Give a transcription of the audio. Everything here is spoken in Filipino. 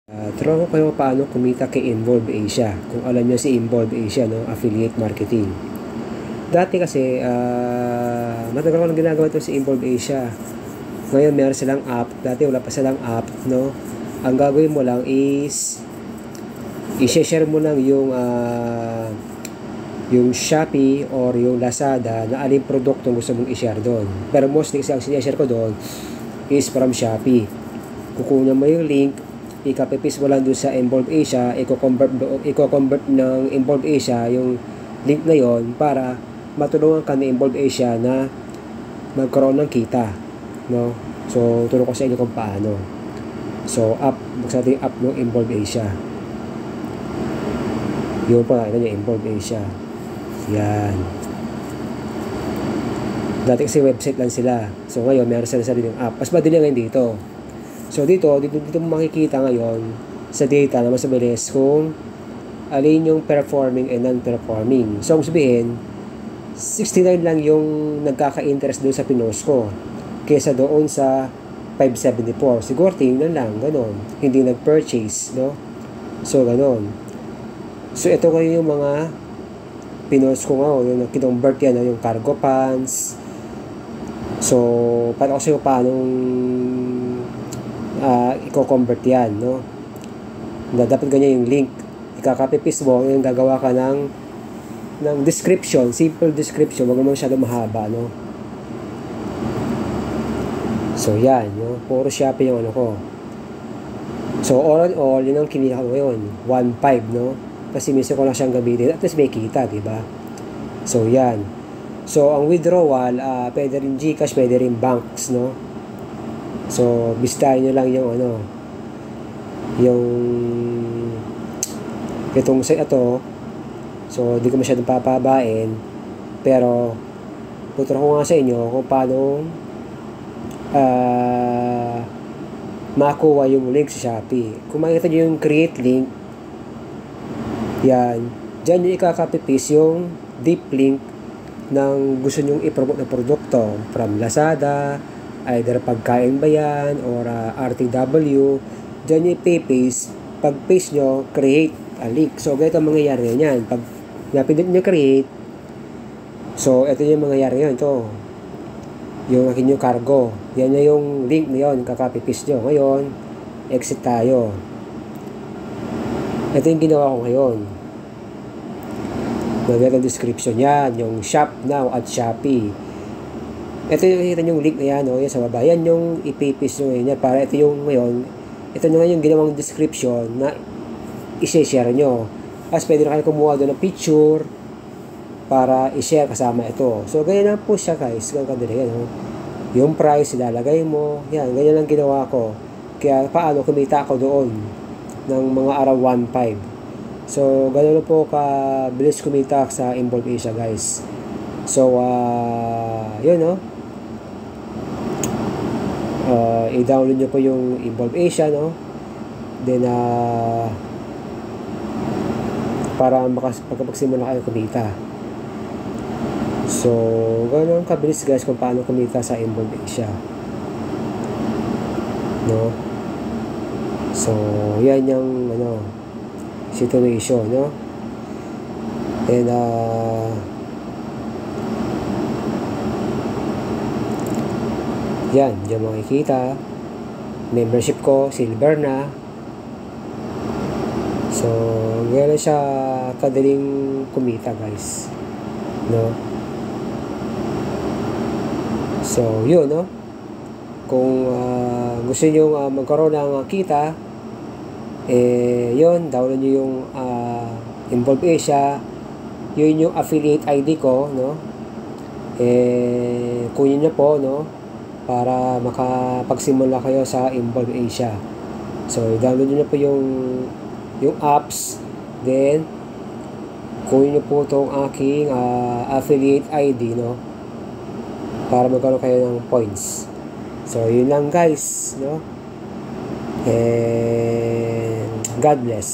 Turo ko kayo paano kumita kay Involve Asia. Kung alam niyo si Involve Asia, no? Affiliate marketing. Dati kasi, matagal ko nang ginagawa ito si Involve Asia. Ngayon, meron silang app. Dati wala pa silang app, no? Ang gagawin mo lang is, i-share mo lang yung Shopee or yung Lazada na aling produktong gusto mong i-share doon. Pero mostly kasi ang sinishare ko doon is from Shopee. Kukunin mo yung link, ikapipis mo lang doon sa Involve Asia, i-convert ng Involve Asia yung link na yon para matulungan ka ng Involve Asia na magkaroon ng kita, no? So turo ko sa inyo kung paano. So buksan natin yung app ng Involve Asia. Yun po, nakita nyo, Involve Asia. Yan. Dati kasi website lang sila. So ngayon meron sila sariling app. Mas madali ngayon dito. So dito mo makikita ngayon sa data na mas mabilis kung alin yung performing and non-performing. So sabihin, 69 lang yung nagkaka-interest doon sa pinost ko kesa doon sa 574. Siguro tingnan lang, ganon. Hindi nag-purchase, no? So ganon. So ito kayo yung mga pinost ko nga, yung kinonvert yan, yung cargo pants. So para ko sa'yo paano i-convert yan, no? Dapat ganyan yung link, ikakapipis mo, yung gagawa ka ng description, simple description, wag mo masyado mahaba, no? So yan, no? Puro Shopee yung ano ko. So all in all, yun ang kinita ko ngayon, 1.5, no? Kasi minsan ko lang siyang gamitin, at least may kita, diba? So yan. So ang withdrawal, pwede rin GCash, pwede rin banks, no? So bistahin nyo lang yung itong sa ito. So di ko masyadong papabain, pero tuturo ko nga sa inyo kung paano makuha yung link sa Shopee. Kung makikita nyo yung create link, yan, dyan yung ikakapipis yung deep link ng gusto nyong i-promote na produkto from Lazada, either pagkain ba yan or RTW. Dyan yung i-paste. Pag paste nyo, create a link. So ganito ang mangyayari yan. Pag napindot nyo create, so ito yung mangyayari yan. Ito yung akin yung cargo, yan na yung link na yun, kakapipis nyo. Ngayon, exit tayo. Ito yung ginawa ko ngayon. Meron description yan, yung shop now at Shopee. Ito yung nakita yung link na yan, no? Yan sa baba. Yan yung ipipis nyo yan. Para ito yung ngayon, ito naman yung ginawang description na i-share nyo. As pwede na kayo kumuha doon ng picture para i-share kasama ito. So ganyan lang po siya, guys. Ganyan kadali yan, no? Yung price ilalagay mo. Yan, ganyan lang ginawa ko. Kaya paano kumita ako doon ng mga araw 1.5. So ganyan po kabilis kumita sa Involve Asia, guys. So yun, no? I-download nyo po yung Involve Asia, no? Then para makapagsimula kayo kumita. So ganun kabilis, guys, kung paano kumita sa Involve Asia, no? So yan yung situation, no? And yan, dyan makikita membership ko, silver na. So gano'n siya kadaling kumita, guys, no? So yun, no? Kung gusto nyo magkaroon ng kita, yun, download nyo yung Involve Asia. Yun yung affiliate ID ko, no? Kunin nyo po, no? Para makapagsimula kayo sa Involve Asia. So download nyo po yung apps. Then kunin nyo po itong aking affiliate ID, no? Para magkaroon kayo ng points. So yun lang, guys, no? And God bless.